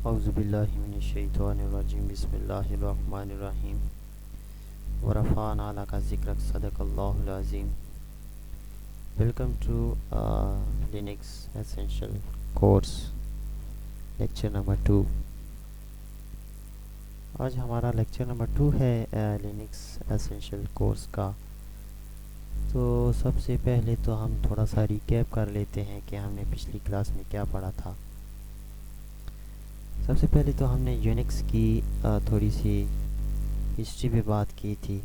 औज़ुबिल्लाहि मिनश्शैतानिर्रजीम बिस्मिल्लाहिर्रहमानिर्रहीम वरफ़अना लका ज़िक्रक सदक़ल्लाहुल अज़ीम। Welcome to Linux essential course lecture number 2। आज हमारा लेक्चर नंबर 2 है लिनक्स एसेंशियल कोर्स का। तो सबसे पहले तो हम थोड़ा सा रिकैप कर लेते हैं कि हमने पिछली क्लास में क्या पढ़ा था। सबसे पहले तो हमने यूनिक्स की थोड़ी सी हिस्ट्री पे बात की थी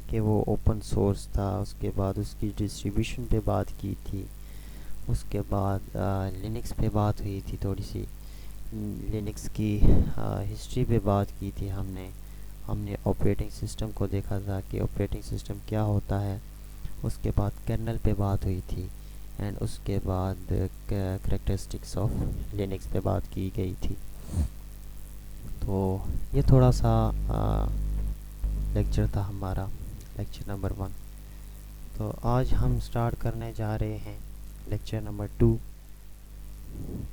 कि वो ओपन सोर्स था। उसके बाद उसकी डिस्ट्रीब्यूशन पे बात की थी। उसके बाद लिनक्स पे बात हुई थी, थोड़ी सी लिनक्स की हिस्ट्री पे बात की थी। हमने ऑपरेटिंग सिस्टम को देखा था कि ऑपरेटिंग सिस्टम क्या होता है। उसके बाद कर्नल पे बात हुई थी एंड उसके बाद कैरेक्टरिस्टिक्स ऑफ लिनक्स पे बात की गई थी। तो ये थोड़ा सा लेक्चर था हमारा, लेक्चर नंबर 1। तो आज हम स्टार्ट करने जा रहे हैं लेक्चर नंबर 2।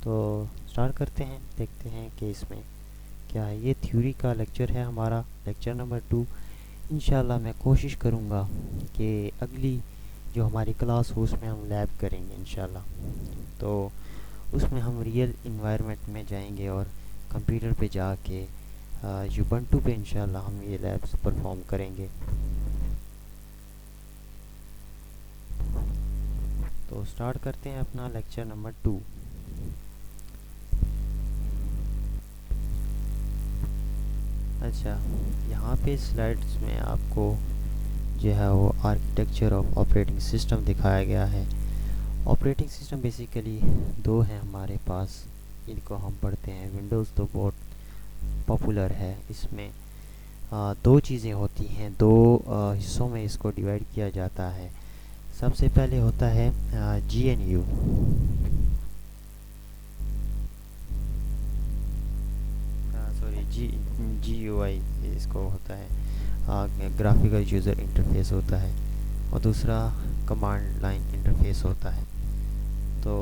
तो स्टार्ट करते हैं, देखते हैं कि इसमें क्या है। ये थ्योरी का लेक्चर है हमारा, लेक्चर नंबर 2। इंशाल्लाह मैं कोशिश करूँगा कि अगली जो हमारी क्लास हो उसमें हम लैब करेंगे इंशाल्लाह। तो उसमें हम रियल इन्वायरमेंट में जाएंगे और कंप्यूटर पे जाके यूबंटू पे इंशाल्लाह हम ये लैब्स परफॉर्म करेंगे। तो स्टार्ट करते हैं अपना लेक्चर नंबर 2। अच्छा, यहाँ पे स्लाइड्स में आपको जो है वो आर्किटेक्चर ऑफ ऑपरेटिंग सिस्टम दिखाया गया है। ऑपरेटिंग सिस्टम बेसिकली दो हैं हमारे पास, इनको हम पढ़ते हैं। विंडोज़ तो बहुत पॉपुलर है। इसमें दो चीज़ें होती हैं, दो हिस्सों में इसको डिवाइड किया जाता है। सबसे पहले होता है GNU। सॉरी GUI इसको होता है, ग्राफिकल यूज़र इंटरफेस होता है, और दूसरा कमांड लाइन इंटरफेस होता है। तो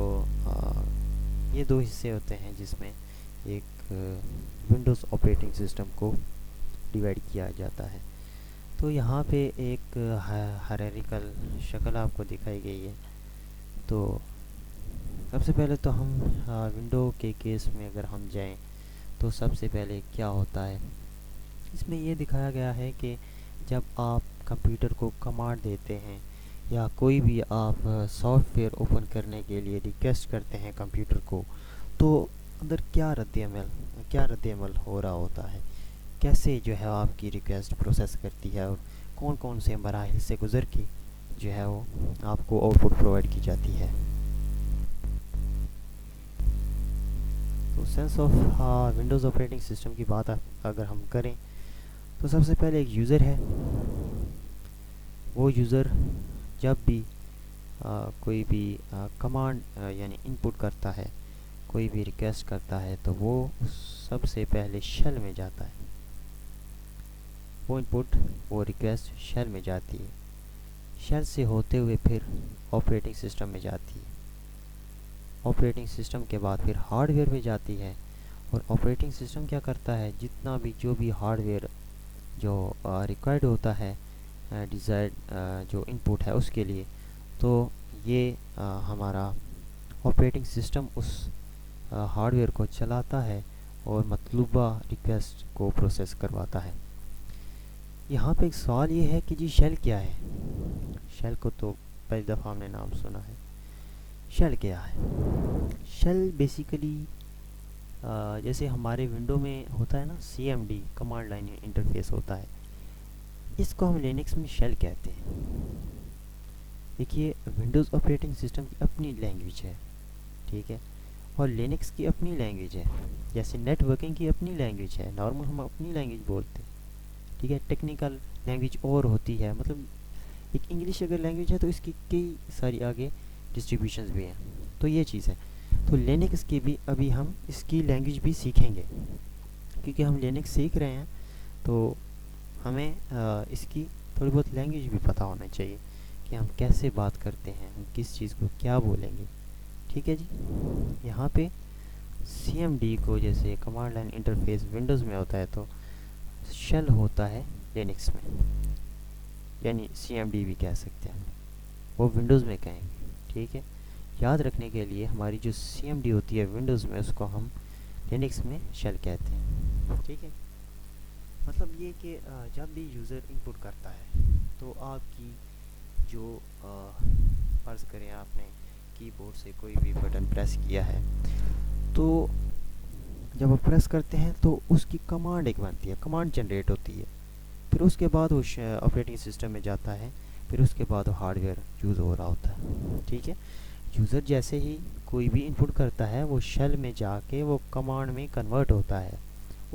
ये दो हिस्से होते हैं जिसमें एक विंडोज़ ऑपरेटिंग सिस्टम को डिवाइड किया जाता है। तो यहाँ पे एक हायरार्किकल शक्ल आपको दिखाई गई है। तो सबसे पहले तो हम विंडो के केस में अगर हम जाएं तो सबसे पहले क्या होता है, इसमें ये दिखाया गया है कि जब आप कंप्यूटर को कमांड देते हैं या कोई भी आप सॉफ्टवेयर ओपन करने के लिए रिक्वेस्ट करते हैं कंप्यूटर को, तो अंदर क्या रद्द-ए-अमल हो रहा होता है, कैसे जो है आपकी रिक्वेस्ट प्रोसेस करती है और कौन कौन से मराहिल से गुज़र के जो है वो आपको आउटपुट प्रोवाइड की जाती है। तो sense of Windows operating system की बात अगर हम करें तो सबसे पहले एक यूज़र है। वो यूज़र जब भी कोई भी कमांड यानी इनपुट करता है, कोई भी रिक्वेस्ट करता है, तो वो सबसे पहले शेल में जाता है। वो रिक्वेस्ट शेल में जाती है। शेल से होते हुए फिर ऑपरेटिंग सिस्टम में जाती है। ऑपरेटिंग सिस्टम के बाद फिर हार्डवेयर में जाती है। और ऑपरेटिंग सिस्टम क्या करता है, जितना भी जो भी हार्डवेयर जो रिक्वायर्ड होता है डिज़ायर्ड जो इनपुट है उसके लिए, तो ये हमारा ऑपरेटिंग सिस्टम उस हार्डवेयर को चलाता है और मतलूबा रिक्वेस्ट को प्रोसेस करवाता है। यहाँ पे एक सवाल ये है कि जी शेल क्या है। शेल को तो पहली दफ़ा हमने नाम सुना है। शेल क्या है? शेल बेसिकली जैसे हमारे विंडो में होता है ना CMD, कमांड लाइन इंटरफेस होता है, इसको हम लिनक्स में शेल कहते हैं। देखिए, विंडोज़ ऑपरेटिंग सिस्टम की अपनी लैंग्वेज है, ठीक है, और लिनक्स की अपनी लैंग्वेज है। जैसे नेटवर्किंग की अपनी लैंग्वेज है, नॉर्मल हम अपनी लैंग्वेज बोलते हैं, ठीक है। टेक्निकल लैंग्वेज और होती है, मतलब एक इंग्लिश अगर लैंग्वेज है तो इसकी कई सारी आगे डिस्ट्रीब्यूशंस भी हैं। तो ये चीज़ है। तो लिनक्स की भी अभी हम इसकी लैंग्वेज भी सीखेंगे, क्योंकि हम लिनक्स सीख रहे हैं तो हमें इसकी थोड़ी बहुत लैंग्वेज भी पता होना चाहिए कि हम कैसे बात करते हैं, हम किस चीज़ को क्या बोलेंगे, ठीक है जी। यहाँ पे CMD को जैसे कमांड लाइन इंटरफेस विंडोज़ में होता है तो शेल होता है लिनक्स में, यानी CMD भी कह सकते हैं, वो विंडोज़ में कहेंगे। ठीक है, याद रखने के लिए हमारी जो CMD होती है विंडोज़ में, उसको हम लिनक्स में शेल कहते हैं। ठीक है, मतलब ये कि जब भी यूज़र इनपुट करता है तो आपकी जो फ़र्ज़ करें आपने कीबोर्ड से कोई भी बटन प्रेस किया है, तो जब आप प्रेस करते हैं तो उसकी कमांड एक बनती है, कमांड जनरेट होती है, फिर उसके बाद वो ऑपरेटिंग सिस्टम में जाता है, फिर उसके बाद वो हार्डवेयर यूज़ हो रहा होता है। ठीक है, यूज़र जैसे ही कोई भी इनपुट करता है वो शेल में जाके वो कमांड में कन्वर्ट होता है,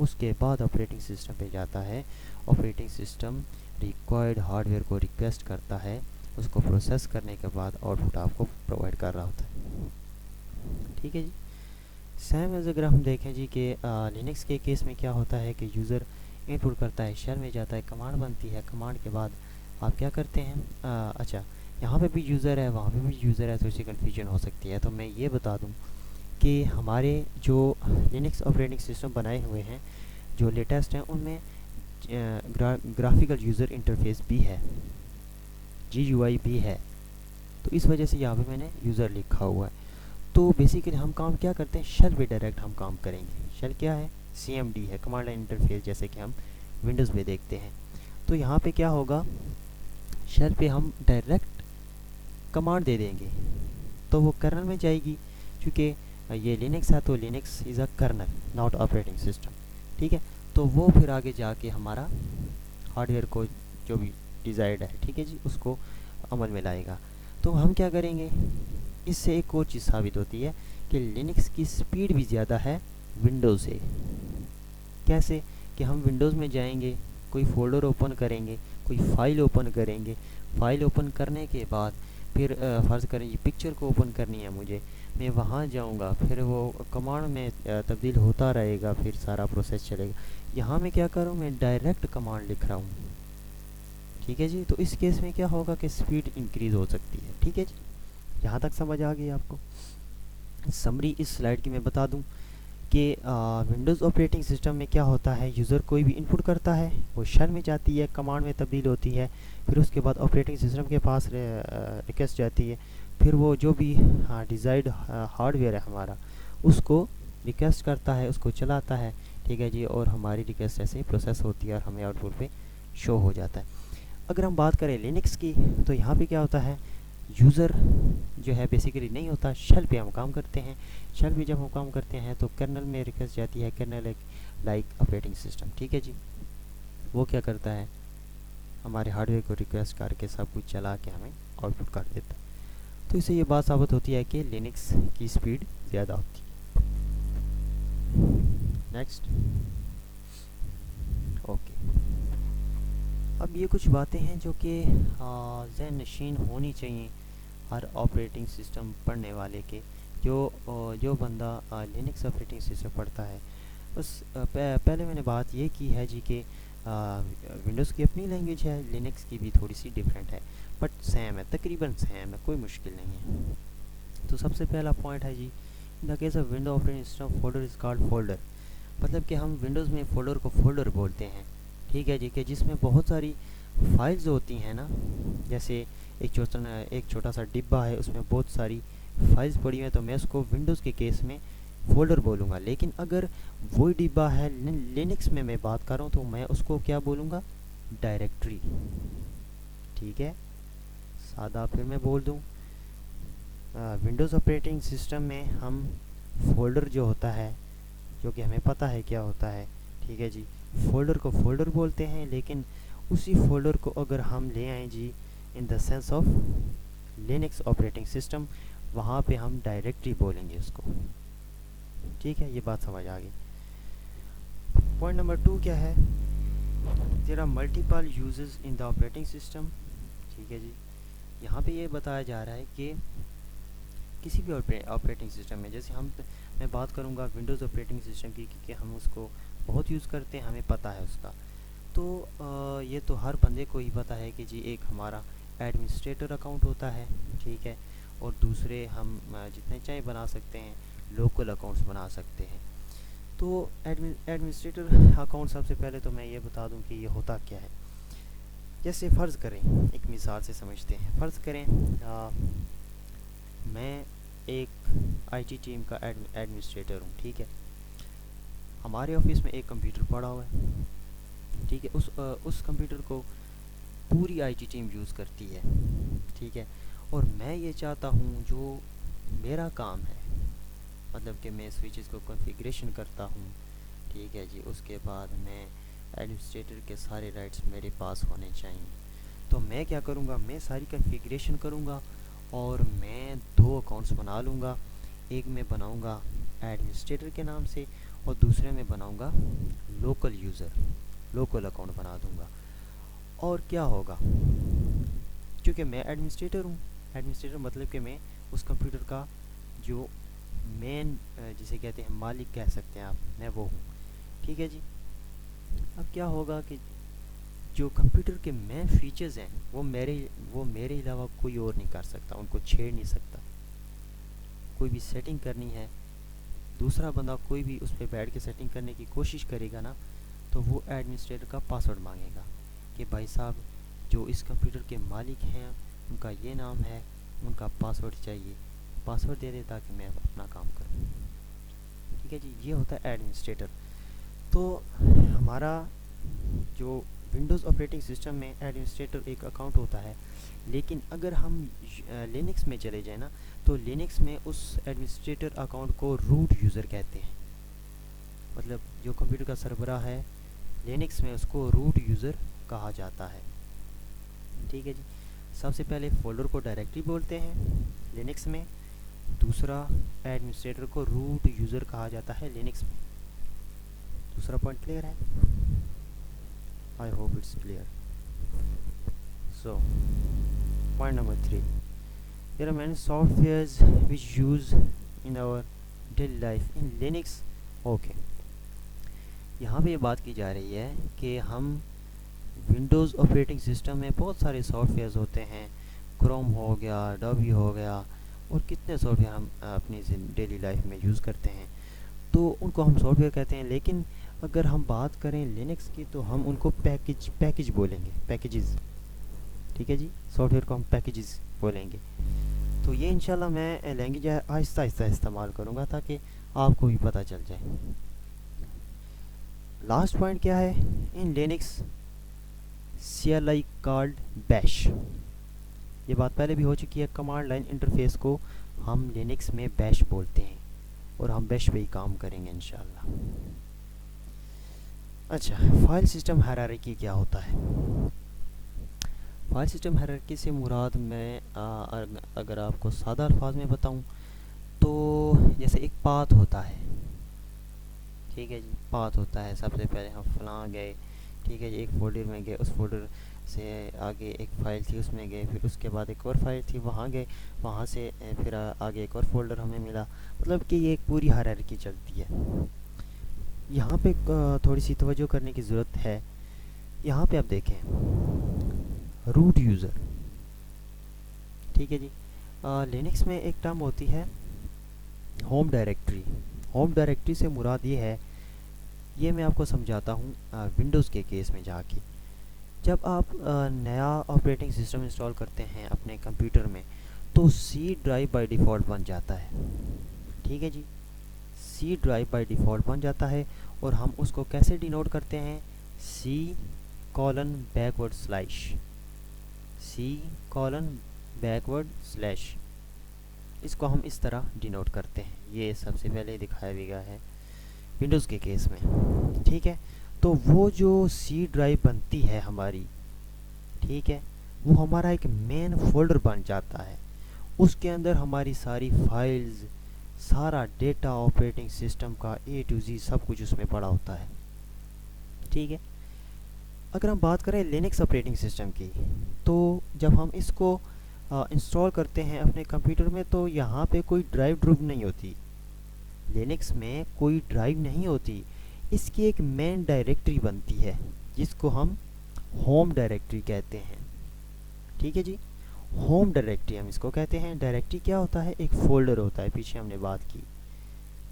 उसके बाद ऑपरेटिंग सिस्टम पे जाता है, ऑपरेटिंग सिस्टम रिक्वायर्ड हार्डवेयर को रिक्वेस्ट करता है, उसको प्रोसेस करने के बाद आउटपुट आपको प्रोवाइड कर रहा होता है। ठीक है जी, सेम एज अगर हम देखें जी कि लिनक्स के केस में क्या होता है कि यूज़र इनपुट करता है, शेल में जाता है, कमांड बनती है, कमांड के बाद आप क्या करते हैं, अच्छा यहाँ पे भी यूज़र है, वहाँ पे भी यूज़र है, तो इससे कन्फ्यूजन हो सकती है। तो मैं ये बता दूँ कि हमारे जो लिनक्स ऑपरेटिंग सिस्टम बनाए हुए हैं जो लेटेस्ट हैं, उनमें ग्राफिकल यूज़र इंटरफेस भी है, GUI भी है, तो इस वजह से यहाँ पे मैंने यूज़र लिखा हुआ है। तो बेसिकली हम काम क्या करते हैं, शेल पे डायरेक्ट हम काम करेंगे। शेल क्या है, CMD है, कमांड लाइन इंटरफेस, जैसे कि हम विंडोज़ में देखते हैं। तो यहाँ पे क्या होगा, शेल पे हम डायरेक्ट कमांड दे देंगे तो वो कर्नल में जाएगी, क्योंकि ये लिनक्स है तो Linux is a kernel not operating system. ठीक है, तो वो फिर आगे जाके हमारा हार्डवेयर को जो भी डिज़ायर्ड है, ठीक है जी, उसको अमल में लाएगा। तो हम क्या करेंगे, इससे एक और चीज़ साबित होती है कि लिनक्स की स्पीड भी ज़्यादा है विंडोज़ से। कैसे कि हम विंडोज़ में जाएंगे, कोई फोल्डर ओपन करेंगे, कोई फ़ाइल ओपन करेंगे, फ़ाइल ओपन करने के बाद फिर फ़र्ज़ करें ये पिक्चर को ओपन करनी है मुझे, मैं वहाँ जाऊँगा, फिर वो कमांड में तब्दील होता रहेगा, फिर सारा प्रोसेस चलेगा। यहाँ मैं क्या करूँ, मैं डायरेक्ट कमांड लिख रहा हूँ। ठीक है जी, तो इस केस में क्या होगा कि स्पीड इंक्रीज़ हो सकती है। ठीक है जी, यहाँ तक समझ आ गई आपको। समरी इस स्लाइड की मैं बता दूं कि विंडोज़ ऑपरेटिंग सिस्टम में क्या होता है, यूज़र कोई भी इनपुट करता है, वो शेल में जाती है, कमांड में तब्दील होती है, फिर उसके बाद ऑपरेटिंग सिस्टम के पास रिक्वेस्ट जाती है, फिर वो जो भी डिज़ायर्ड हार्डवेयर है हमारा, उसको रिक्वेस्ट करता है, उसको चलाता है। ठीक है जी, और हमारी रिक्वेस्ट ऐसे ही प्रोसेस होती है और हमें आउटपुट पे शो हो जाता है। अगर हम बात करें लिनक्स की, तो यहाँ पे क्या होता है, यूज़र जो है बेसिकली नहीं होता, शेल पे हम काम करते हैं। शेल पे जब हम काम करते हैं तो कर्नल में रिक्वेस्ट जाती है, कर्नल एक लाइक ऑपरेटिंग सिस्टम। ठीक है जी, वो क्या करता है, हमारे हार्डवेयर को रिक्वेस्ट करके सब कुछ चला के हमें आउटपुट कर देता है। तो इससे ये बात साबित होती है कि लिनक्स की स्पीड ज़्यादा होती है। नेक्स्ट, ओके, अब ये कुछ बातें हैं जो कि ज़हन नशीन होनी चाहिए हर ऑपरेटिंग सिस्टम पढ़ने वाले के। जो बंदा लिनक्स ऑपरेटिंग सिस्टम पढ़ता है, उस पहले मैंने बात ये की है जी कि विंडोज़ की अपनी लैंग्वेज है, लिनक्स की भी थोड़ी सी डिफरेंट है, बट सेम है, तकरीबन सेम है, कोई मुश्किल नहीं है। तो सबसे पहला पॉइंट है जी, in the case of window operating system folder is called folder, मतलब कि हम विंडोज़ में फ़ोल्डर को फोल्डर बोलते हैं। ठीक है जी, कि जिसमें बहुत सारी फाइल्स होती हैं ना, जैसे एक छोटा सा डिब्बा है, उसमें बहुत सारी फाइल्स पड़ी हैं, तो मैं उसको विंडोज़ के केस में फ़ोल्डर बोलूँगा। लेकिन अगर वही डिब्बा है लिनक्स में मैं बात कर रहा हूँ, तो मैं उसको क्या बोलूँगा, डायरेक्टरी। ठीक है, सादा फिर मैं बोल दूँ, विंडोज़ ऑपरेटिंग सिस्टम में हम फोल्डर जो होता है, जो कि हमें पता है क्या होता है, ठीक है जी, फोल्डर को फोल्डर बोलते हैं। लेकिन उसी फोल्डर को अगर हम ले आएँ जी in the sense of Linux operating system, वहाँ पे हम डायरेक्टरी बोलेंगे उसको। ठीक है, ये बात समझ आ गई। पॉइंट नंबर 2 क्या है, there are multiple uses in the operating system. ठीक है जी, यहाँ पे ये बताया जा रहा है कि किसी भी ऑपरेटिंग सिस्टम में, जैसे मैं बात करूँगा विंडोज़ ऑपरेटिंग सिस्टम की, क्योंकि हम उसको बहुत यूज़ करते हैं, हमें पता है उसका। तो ये तो हर बंदे को ही पता है कि जी एक हमारा एडमिनिस्ट्रेटर अकाउंट होता है, ठीक है, और दूसरे हम जितने चाहे बना सकते हैं, लोकल अकाउंट्स बना सकते हैं। तो एडमिनिस्ट्रेटर अकाउंट, सबसे पहले तो मैं ये बता दूं कि ये होता क्या है। जैसे फ़र्ज़ करें, एक मिसाल से समझते हैं। फ़र्ज़ करें मैं एक आईटी टीम का एडमिनिस्ट्रेटर हूँ, ठीक है। हमारे ऑफिस में एक कंप्यूटर पड़ा हुआ है, ठीक है। उस कंप्यूटर को पूरी आईटी टीम यूज़ करती है, ठीक है। और मैं ये चाहता हूँ, जो मेरा काम है, मतलब कि मैं स्विचेस को कॉन्फ़िगरेशन करता हूँ, ठीक है जी। उसके बाद मैं एडमिनिस्ट्रेटर के सारे राइट्स मेरे पास होने चाहिए। तो मैं क्या करूँगा, मैं सारी कॉन्फ़िगरेशन करूँगा और मैं दो अकाउंट्स बना लूँगा। एक मैं बनाऊँगा एडमिनिस्ट्रेटर के नाम से और दूसरे में बनाऊँगा लोकल यूज़र, लोकल अकाउंट बना दूँगा। और क्या होगा, क्योंकि मैं एडमिनिस्ट्रेटर हूँ, एडमिनिस्ट्रेटर मतलब कि मैं उस कंप्यूटर का जो मेन, जिसे कहते हैं मालिक कह सकते हैं आप, मैं वो हूँ, ठीक है जी। अब क्या होगा कि जो कंप्यूटर के मेन फीचर्स हैं वो मेरे अलावा कोई और नहीं कर सकता, उनको छेड़ नहीं सकता। कोई भी सेटिंग करनी है, दूसरा बंदा कोई भी उस पर बैठ के सेटिंग करने की कोशिश करेगा ना, तो वो एडमिनिस्ट्रेटर का पासवर्ड मांगेगा कि भाई साहब जो इस कंप्यूटर के मालिक हैं उनका ये नाम है, उनका पासवर्ड चाहिए। पासवर्ड दे दे ताकि मैं अपना काम करूँ, ठीक है जी। ये होता है एडमिनिस्ट्रेटर। तो हमारा जो विंडोज़ ऑपरेटिंग सिस्टम में एडमिनिस्ट्रेटर एक अकाउंट होता है। लेकिन अगर हम लिनक्स में चले जाए ना, तो लिनक्स में उस एडमिनिस्ट्रेटर अकाउंट को रूट यूज़र कहते हैं। मतलब जो कंप्यूटर का सरबराह है, लिनक्स में उसको रूट यूज़र कहा जाता है, ठीक है जी। सबसे पहले फ़ोल्डर को डायरेक्टरी बोलते हैं लिनक्स में, दूसरा एडमिनिस्ट्रेटर को रूट यूज़र कहा जाता है लिनक्स में। दूसरा पॉइंट क्लियर है? I hope it's clear. So point number 3, there are many softwares which use in our daily life in Linux. Okay, यहाँ पे ये बात की जा रही है कि हम विंडोज़ ऑपरेटिंग सिस्टम में बहुत सारे सॉफ्टवेयर्स होते हैं, क्रोम हो गया, अडोबी हो गया, और कितने सॉफ्टवेयर हम अपनी डेली लाइफ में यूज़ करते हैं, तो उनको हम सॉफ्टवेयर कहते हैं। लेकिन अगर हम बात करें लिनक्स की, तो हम उनको पैकेज बोलेंगे, पैकेजेस, ठीक है जी। सॉफ्टवेयर को हम पैकेजेस बोलेंगे। तो ये इंशाल्लाह मैं लैंग्वेज आहिस्ता आहिस्ता इस्तेमाल करूँगा ताकि आपको भी पता चल जाए। लास्ट पॉइंट क्या है, in Linux CLI called bash. ये बात पहले भी हो चुकी है। कमांड लाइन इंटरफेस को हम लिनक्स में बैश बोलते हैं और हम बैश पे ही काम करेंगे इंशाल्लाह। अच्छा, फाइल सिस्टम हायरार्की क्या होता है? फाइल सिस्टम हायरार्की से मुराद मैं अगर आपको सादा अल्फाज में बताऊं, तो जैसे एक पाथ होता है, ठीक है जी। पाथ होता है, सबसे पहले हम फलां गए, ठीक है जी, एक फ़ोल्डर में गए, उस फोल्डर से आगे एक फ़ाइल थी उसमें गए, फिर उसके बाद एक और फाइल थी वहाँ गए, वहाँ से फिर आगे एक और फोल्डर हमें मिला। मतलब कि ये एक पूरी हायरार्की चलती है। यहाँ पे थोड़ी सी तवज्जो करने की ज़रूरत है। यहाँ पे आप देखें, रूट यूज़र, ठीक है जी। लिनक्स में एक टर्म होती है होम डायरेक्टरी। होम डायरेक्टरी से मुराद ये है, ये मैं आपको समझाता हूँ विंडोज़ के केस में जाके। जब आप नया ऑपरेटिंग सिस्टम इंस्टॉल करते हैं अपने कंप्यूटर में, तो सी ड्राइव बाय डिफ़ॉल्ट बन जाता है, ठीक है जी। सी ड्राइव बाय डिफ़ॉल्ट बन जाता है और हम उसको कैसे डिनोट करते हैं, C:\\, C:\\, इसको हम इस तरह डिनोट करते हैं। ये सबसे पहले दिखाया भी गया है विंडोज़ के केस में, ठीक है। तो वो जो सी ड्राइव बनती है हमारी, ठीक है, वो हमारा एक मेन फोल्डर बन जाता है। उसके अंदर हमारी सारी फाइल्स, सारा डेटा ऑपरेटिंग सिस्टम का A to Z सब कुछ उसमें पड़ा होता है, ठीक है। अगर हम बात करें लिनक्स ऑपरेटिंग सिस्टम की, तो जब हम इसको इंस्टॉल करते हैं अपने कंप्यूटर में, तो यहाँ पे कोई ड्राइव ड्रूव नहीं होती। लिनक्स में कोई ड्राइव नहीं होती। इसकी एक मेन डायरेक्टरी बनती है जिसको हम होम डायरेक्टरी कहते हैं, ठीक है जी। होम डायरेक्टरी हम इसको कहते हैं। डायरेक्टरी क्या होता है, एक फ़ोल्डर होता है, पीछे हमने बात की,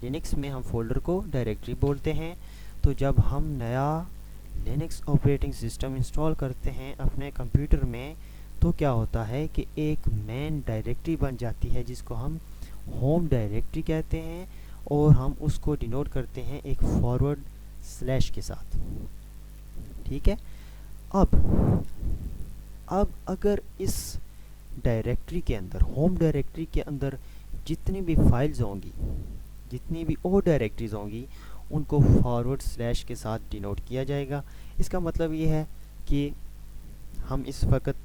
लिनक्स में हम फोल्डर को डायरेक्टरी बोलते हैं। तो जब हम नया लिनक्स ऑपरेटिंग सिस्टम इंस्टॉल करते हैं अपने कंप्यूटर में, तो क्या होता है कि एक मेन डायरेक्टरी बन जाती है जिसको हम होम डायरेक्टरी कहते हैं, और हम उसको डिनोट करते हैं एक फॉरवर्ड स्लैश के साथ। ठीक है। अब अगर इस डायरेक्टरी के अंदर, होम डायरेक्टरी के अंदर जितनी भी फाइल्स होंगी, जितनी भी और डायरेक्टरीज होंगी, उनको फॉरवर्ड स्लैश के साथ डिनोट किया जाएगा। इसका मतलब ये है कि हम इस वक्त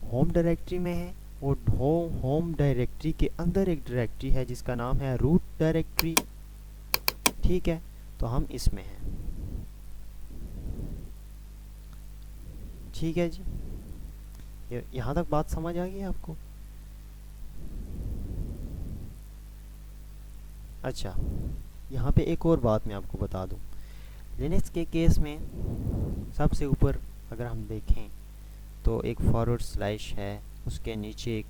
होम डायरेक्टरी में हैं, और होम डायरेक्टरी के अंदर एक डायरेक्टरी है जिसका नाम है रूट डायरेक्टरी। ठीक है, तो हम इसमें हैं। ठीक है जी, यहाँ तक बात समझ आ गई आपको? अच्छा, यहाँ पे एक और बात मैं आपको बता दूँ। लिनक्स के केस में सबसे ऊपर अगर हम देखें तो एक फॉरवर्ड स्लैश है, उसके नीचे एक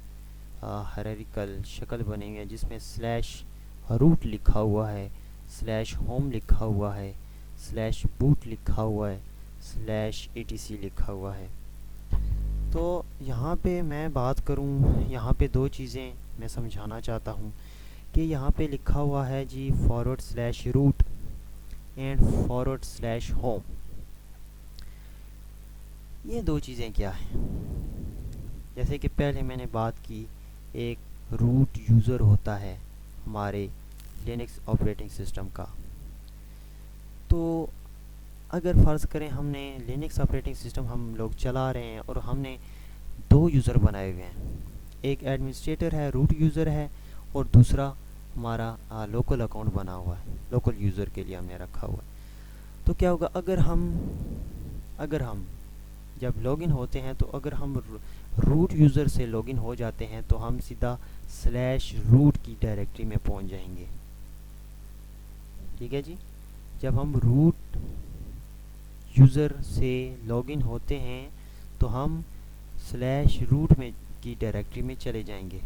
हायरार्किकल शक्ल बनी हुई है जिसमें स्लैश रूट लिखा हुआ है, स्लैश होम लिखा हुआ है, स्लैश बूट लिखा हुआ है, स्लैश etc लिखा हुआ है। तो यहाँ पे मैं बात करूँ, यहाँ पे दो चीज़ें मैं समझाना चाहता हूँ कि यहाँ पे लिखा हुआ है जी forward slash root and forward slash home. ये दो चीज़ें क्या हैं? जैसे कि पहले मैंने बात की, एक रूट यूज़र होता है हमारे लिनक्स ऑपरेटिंग सिस्टम का। तो अगर फ़र्ज़ करें हमने लिनक्स ऑपरेटिंग सिस्टम हम लोग चला रहे हैं और हमने दो यूज़र बनाए हुए हैं, एक एडमिनिस्ट्रेटर है, रूट यूज़र है, और दूसरा हमारा लोकल अकाउंट बना हुआ है, लोकल यूज़र के लिए हमने रखा हुआ है। तो क्या होगा अगर हम जब लॉगिन होते हैं, तो अगर हम रूट यूज़र से लॉगिन हो जाते हैं तो हम सीधा स्लैश रूट की डायरेक्टरी में पहुंच जाएंगे। ठीक है जी, जब हम रूट यूज़र से लॉगिन होते हैं तो हम स्लैश रूट में की डायरेक्टरी में चले जाएंगे।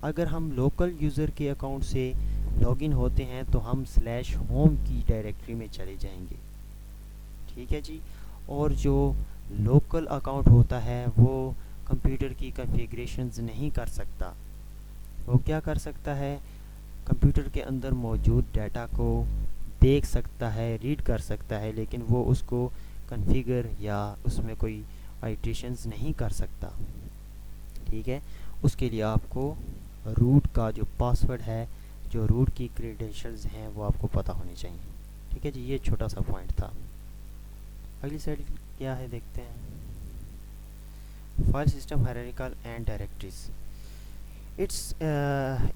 अगर हम लोकल यूज़र के अकाउंट से लॉगिन होते हैं तो हम स्लैश होम की डायरेक्टरी में चले जाएंगे। ठीक है जी, और जो लोकल अकाउंट होता है वो कंप्यूटर की कॉन्फ़िगरेशंस नहीं कर सकता। वो क्या कर सकता है? कंप्यूटर के अंदर मौजूद डाटा को देख सकता है, रीड कर सकता है, लेकिन वो उसको कॉन्फ़िगर या उसमें कोई आइट्रेशंस नहीं कर सकता। ठीक है, उसके लिए आपको रूट का जो पासवर्ड है, जो रूट की क्रेडेंशियल्स हैं, वो आपको पता होनी चाहिए। ठीक है जी, ये छोटा सा पॉइंट था। अगली स्लाइड क्या है देखते हैं। File system hierarchical and directories.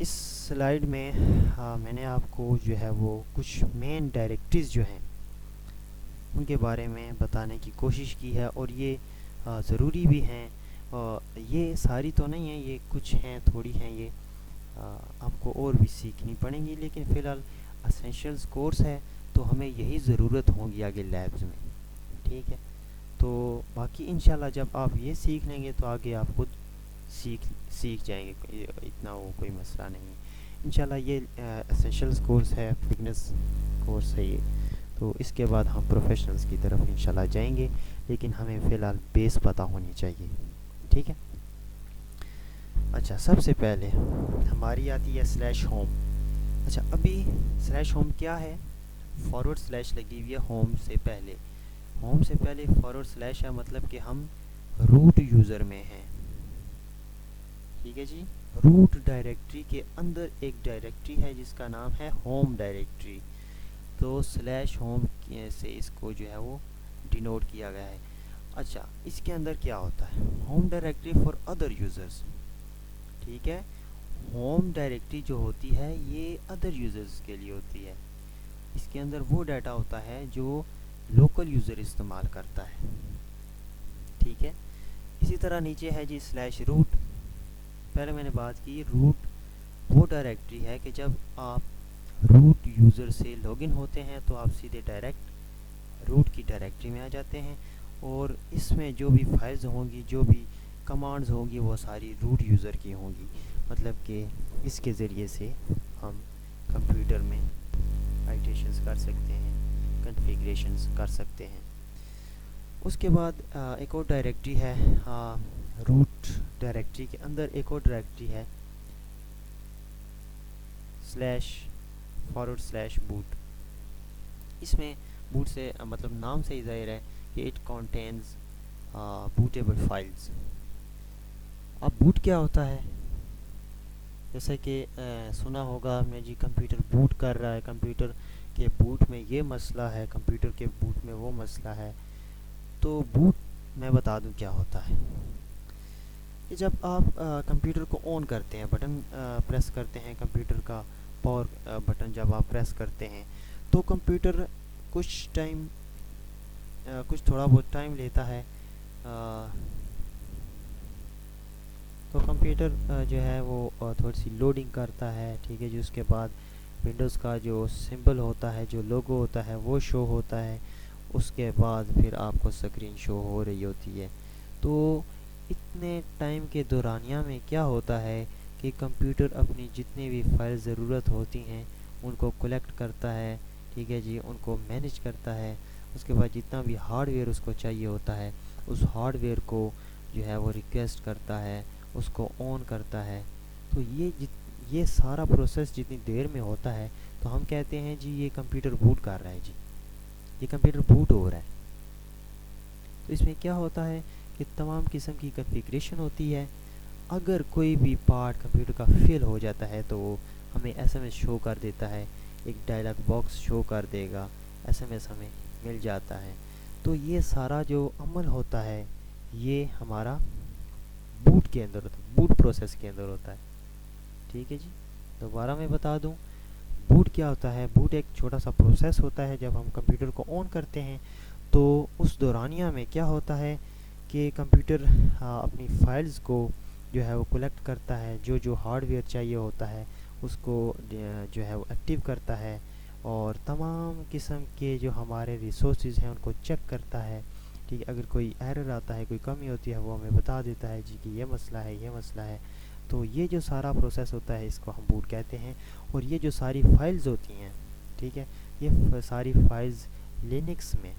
इस स्लाइड में मैंने आपको जो है वो कुछ मेन डायरेक्टरीज जो हैं उनके बारे में बताने की कोशिश की है, और ये ज़रूरी भी हैं। ये सारी तो नहीं है, ये कुछ हैं, थोड़ी हैं, ये आपको और भी सीखनी पड़ेंगी, लेकिन फ़िलहाल एसेंशियल्स कोर्स है तो हमें यही ज़रूरत होगी आगे लैब्स में। ठीक है, तो बाकी इंशाल्लाह जब आप ये सीख लेंगे तो आगे आप खुद सीख जाएंगे, इतना वो कोई मसला नहीं है इंशाल्लाह। ये एसेंशियल्स कोर्स है, बिगनर्स कोर्स है ये, तो इसके बाद हम प्रोफेशनल्स की तरफ इंशाल्लाह जाएंगे, लेकिन हमें फ़िलहाल बेस पता होनी चाहिए। ठीक है। अच्छा, सबसे पहले हमारी आती है स्लैश होम। अच्छा, अभी स्लैश होम क्या है? फॉरवर्ड स्लैश लगी हुई है होम से पहले। होम से पहले फॉरवर्ड स्लैश है, मतलब कि हम रूट यूज़र में हैं। ठीक है जी, रूट डायरेक्टरी के अंदर एक डायरेक्टरी है जिसका नाम है होम डायरेक्टरी। तो स्लैश होम से इसको जो है वो डिनोट किया गया है। अच्छा, इसके अंदर क्या होता है? Home directory for other users. ठीक है, होम डायरेक्टरी जो होती है ये अदर यूज़र्स के लिए होती है। इसके अंदर वो डाटा होता है जो लोकल यूज़र इस्तेमाल करता है। ठीक है, इसी तरह नीचे है जी स्लैश रूट। पहले मैंने बात की, रूट वो डायरेक्टरी है कि जब आप रूट यूज़र से लॉगिन होते हैं तो आप सीधे डायरेक्ट रूट की डायरेक्टरी में आ जाते हैं, और इसमें जो भी फाइल्स होंगी, जो भी कमांड्स होंगी, वो सारी रूट यूज़र की होंगी। मतलब कि इसके ज़रिए से हम कंप्यूटर में आइटेशंस कर सकते हैं, कॉन्फ़िगरेशंस कर सकते हैं। उसके बाद एक और डायरेक्टरी है, रूट डायरेक्टरी के अंदर एक और डायरेक्टरी है //boot। इसमें बूट से मतलब नाम से ही ज़ाहिर है कि इट कंटेन्स बूटेबल फाइल्स। अब बूट क्या होता है? जैसे कि सुना होगा आपने जी, कंप्यूटर बूट कर रहा है, कंप्यूटर के बूट में ये मसला है, कंप्यूटर के बूट में वो मसला है। तो बूट मैं बता दूं क्या होता है। कि जब आप कंप्यूटर को ऑन करते हैं, बटन प्रेस करते हैं, कंप्यूटर का पावर बटन जब आप प्रेस करते हैं तो कंप्यूटर कुछ टाइम कुछ थोड़ा बहुत टाइम लेता है। तो कंप्यूटर जो है वो थोड़ी सी लोडिंग करता है, ठीक है जी। उसके बाद विंडोज़ का जो सिंबल होता है, जो लोगो होता है, वो शो होता है। उसके बाद फिर आपको स्क्रीन शो हो रही होती है। तो इतने टाइम के दौरानिया में क्या होता है कि कंप्यूटर अपनी जितनी भी फाइल ज़रूरत होती हैं उनको कलेक्ट करता है, ठीक है जी, उनको मैनेज करता है। उसके बाद जितना भी हार्डवेयर उसको चाहिए होता है उस हार्डवेयर को जो है वो रिक्वेस्ट करता है, उसको ऑन करता है। तो ये सारा प्रोसेस जितनी देर में होता है तो हम कहते हैं जी ये कंप्यूटर बूट कर रहा है जी, ये कंप्यूटर बूट हो रहा है। तो इसमें क्या होता है कि तमाम किस्म की कॉन्फ़िगरेशन होती है। अगर कोई भी पार्ट कंप्यूटर का फेल हो जाता है तो वो हमें एसएमएस शो कर देता है, एक डायलॉग बॉक्स शो कर देगा, एसएमएस हमें मिल जाता है। तो ये सारा जो अमल होता है ये हमारा बूट के अंदर होता है, बूट प्रोसेस के अंदर होता है, ठीक है जी। दोबारा मैं बता दूं, बूट क्या होता है। बूट एक छोटा सा प्रोसेस होता है। जब हम कंप्यूटर को ऑन करते हैं तो उस दौरानिया में क्या होता है कि कंप्यूटर अपनी फाइल्स को जो है वो कलेक्ट करता है, जो जो हार्डवेयर चाहिए होता है उसको जो है वो एक्टिव करता है, और तमाम किस्म के जो हमारे रिसोर्सेज हैं उनको चेक करता है, ठीक है। अगर कोई एरर आता है, कोई कमी होती है, वो हमें बता देता है जी कि ये मसला है, ये मसला है। तो ये जो सारा प्रोसेस होता है इसको हम बूट कहते हैं। और ये जो सारी फाइल्स होती हैं, ठीक है, ये सारी फाइल्स लिनक्स में,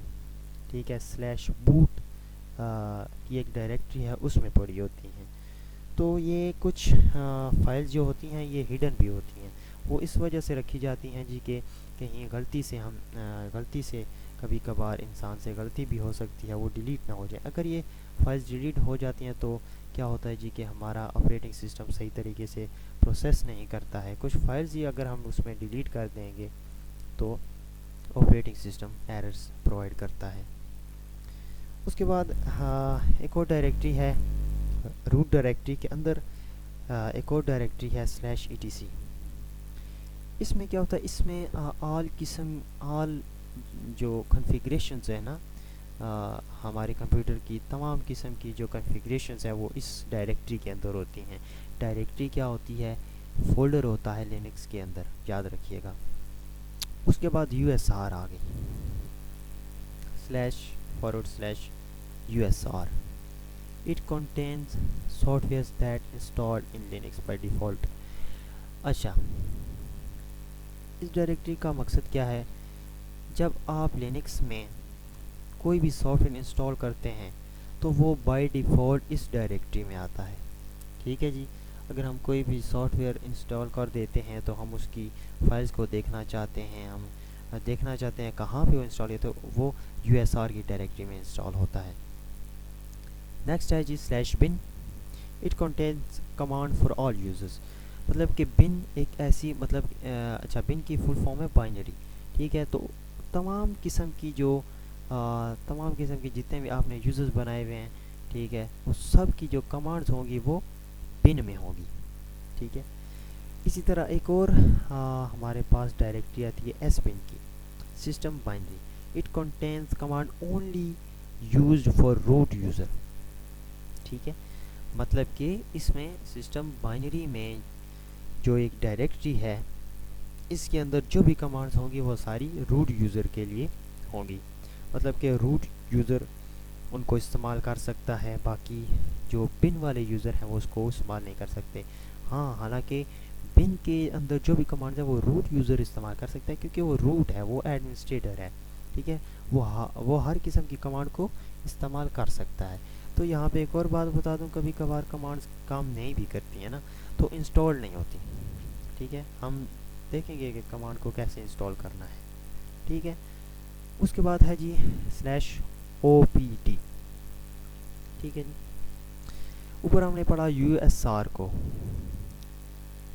ठीक है, /boot की एक डायरेक्टरी है उसमें पड़ी होती हैं। तो ये कुछ फाइल्स जो होती हैं ये हिडन भी होती हैं। वो इस वजह से रखी जाती हैं जी कि कहीं गलती से कभी कभार इंसान से गलती भी हो सकती है, वो डिलीट ना हो जाए। अगर ये फाइल्स डिलीट हो जाती हैं तो क्या होता है जी कि हमारा ऑपरेटिंग सिस्टम सही तरीके से प्रोसेस नहीं करता है। कुछ फाइल्स ही अगर हम उसमें डिलीट कर देंगे तो ऑपरेटिंग सिस्टम एरर्स प्रोवाइड करता है। उसके बाद एक और डायरेक्टरी है रूट डायरेक्टरी के अंदर, एक और डायरेक्टरी है /etc। इसमें क्या होता है, इसमें ऑल जो कॉन्फ़िगरेशंस है ना, हमारे कंप्यूटर की तमाम किस्म की जो कॉन्फ़िगरेशंस है वो इस डायरेक्टरी के अंदर होती हैं। डायरेक्टरी क्या होती है? फोल्डर होता है लिनक्स के अंदर, याद रखिएगा। उसके बाद USR आ गई, //usr। It contains softwares that installed in Linux by default। अच्छा, इस डायरेक्टरी का मकसद क्या है? जब आप लिनक्स में कोई भी सॉफ्टवेयर इंस्टॉल करते हैं तो वो बाय डिफ़ॉल्ट इस डायरेक्टरी में आता है, ठीक है जी। अगर हम कोई भी सॉफ्टवेयर इंस्टॉल कर देते हैं तो हम उसकी फाइल्स को देखना चाहते हैं, हम देखना चाहते हैं कहाँ पे वो इंस्टॉल है, तो वो USR की डायरेक्टरी में इंस्टॉल होता है। नेक्स्ट है जी /bin। It contains command for all users. मतलब कि बिन एक ऐसी मतलब अच्छा, बिन की फुल फॉर्म है बाइनरी, ठीक है। तो तमाम किस्म की जितने भी आपने यूजर्स बनाए हुए हैं, ठीक है, वो सब की जो कमांड्स होंगी वो बिन में होगी, ठीक है। इसी तरह एक और हमारे पास डायरेक्टरी आती है SBin की, system binary. It contains command only used for root user, ठीक है। मतलब कि इसमें सिस्टम बाइनरी में जो एक डायरेक्टरी है इसके अंदर जो भी कमांड्स होंगी वो सारी रूट यूज़र के लिए होंगी। मतलब कि रूट यूज़र उनको इस्तेमाल कर सकता है, बाकी जो बिन वाले यूज़र हैं वो उसको इस्तेमाल नहीं कर सकते। हाँ, हालांकि बिन के अंदर जो भी कमांड है वो रूट यूज़र इस्तेमाल कर सकता है, क्योंकि वो रूट है, वो एडमिनिस्ट्रेटर है, ठीक है। वो हर किस्म की कमांड को इस्तेमाल कर सकता है। तो यहाँ पे एक और बात बता दूँ, कभी कभार कमांड्स काम नहीं भी करती है ना, तो इंस्टॉल नहीं होती, ठीक है। हम देखेंगे कि कमांड को कैसे इंस्टॉल करना है, ठीक है। उसके बाद है जी /opt, ठीक है जी। ऊपर हमने पढ़ा USR को।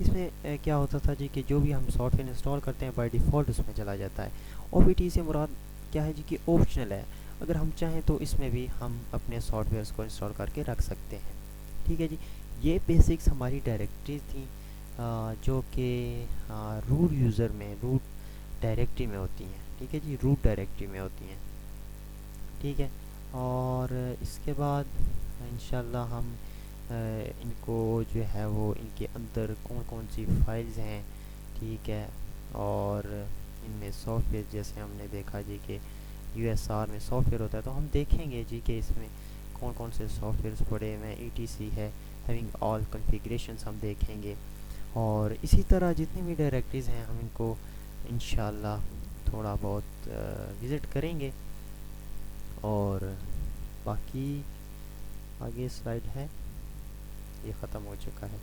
इसमें क्या होता था जी कि जो भी हम सॉफ्टवेयर इंस्टॉल करते हैं बाय डिफ़ॉल्ट उसमें चला जाता है। OPT से मुराद क्या है जी कि ऑप्शनल है, अगर हम चाहें तो इसमें भी हम अपने सॉफ्टवेयर्स को इंस्टॉल करके रख सकते हैं, ठीक है जी। ये बेसिक्स हमारी डायरेक्टरी थी जो कि रूट यूज़र में, रूट डायरेक्टरी में होती हैं, ठीक है जी, रूट डायरेक्टरी में होती हैं, ठीक है। और इसके बाद इंशाल्लाह हम इनको जो है वो इनके अंदर कौन कौन सी फाइल्स हैं, ठीक है, और इनमें सॉफ्टवेयर जैसे हमने देखा जी कि USR में सॉफ्टवेयर होता है, तो हम देखेंगे जी कि इसमें कौन कौन से सॉफ्टवेयर्स पड़े हुए हैं। ETC है, हैविंग ऑल कॉन्फ़िगरेशंस हम देखेंगे, और इसी तरह जितनी भी डायरेक्टरीज़ हैं हम इनको इंशाल्लाह थोड़ा बहुत विज़िट करेंगे। और बाकी आगे स्लाइड है, ये ख़त्म हो चुका है।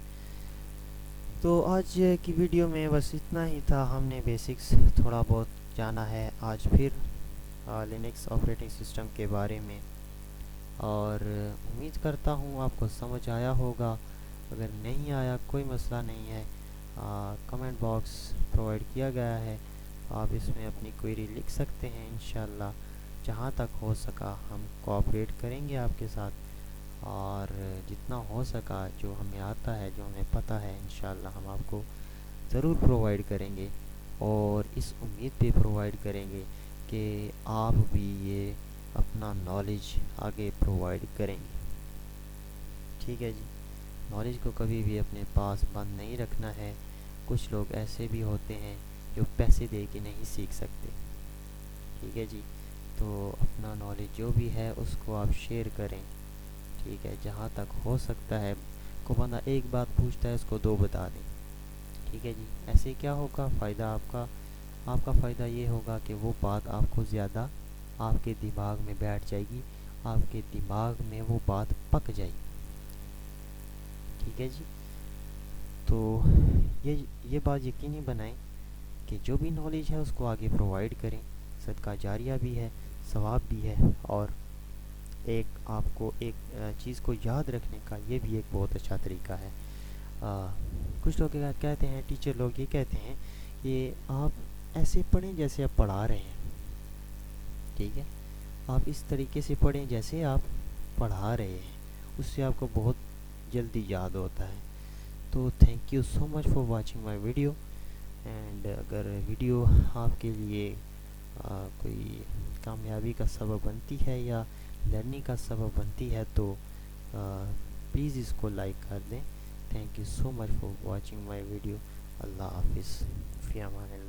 तो आज की वीडियो में बस इतना ही था, हमने बेसिक्स थोड़ा बहुत जाना है आज फिर लिनक्स ऑपरेटिंग सिस्टम के बारे में, और उम्मीद करता हूँ आपको समझ आया होगा। अगर नहीं आया कोई मसला नहीं है, कमेंट बॉक्स प्रोवाइड किया गया है, आप इसमें अपनी क्वेरी लिख सकते हैं। इंशाल्लाह जहाँ तक हो सका हम कोऑपरेट करेंगे आपके साथ, और जितना हो सका जो हमें आता है, जो हमें पता है, इंशाल्लाह हम आपको ज़रूर प्रोवाइड करेंगे, और इस उम्मीद पे प्रोवाइड करेंगे कि आप भी ये अपना नॉलेज आगे प्रोवाइड करेंगे, ठीक है जी। नॉलेज को कभी भी अपने पास बंद नहीं रखना है। कुछ लोग ऐसे भी होते हैं जो पैसे दे के नहीं सीख सकते, ठीक है जी। तो अपना नॉलेज जो भी है उसको आप शेयर करें, ठीक है। जहाँ तक हो सकता है, को बंदा एक बात पूछता है उसको दो बता दें, ठीक है जी। ऐसे क्या होगा फ़ायदा आपका, आपका फ़ायदा ये होगा कि वो बात आपको ज़्यादा आपके दिमाग में बैठ जाएगी, आपके दिमाग में वो बात पक जाएगी, ठीक है जी। तो ये बात यकीनी बनाएं कि जो भी नॉलेज है उसको आगे प्रोवाइड करें। सदका जारिया भी है, सवाब भी है, और एक आपको एक चीज़ को याद रखने का ये भी एक बहुत अच्छा तरीका है। कुछ लोग कहते हैं, टीचर लोग ये कहते हैं कि आप ऐसे पढ़ें जैसे आप पढ़ा रहे हैं, ठीक है। आप इस तरीके से पढ़ें जैसे आप पढ़ा रहे हैं, उससे आपको बहुत जल्दी याद होता है। तो thank you so much for watching my video. And अगर वीडियो आपके लिए कोई कामयाबी का सबब बनती है या लर्निंग का सबब बनती है, तो प्लीज़ इसको लाइक कर दें। Thank you so much for watching my video. Allah हाफिज़, फ़ी अमान अल्लाह।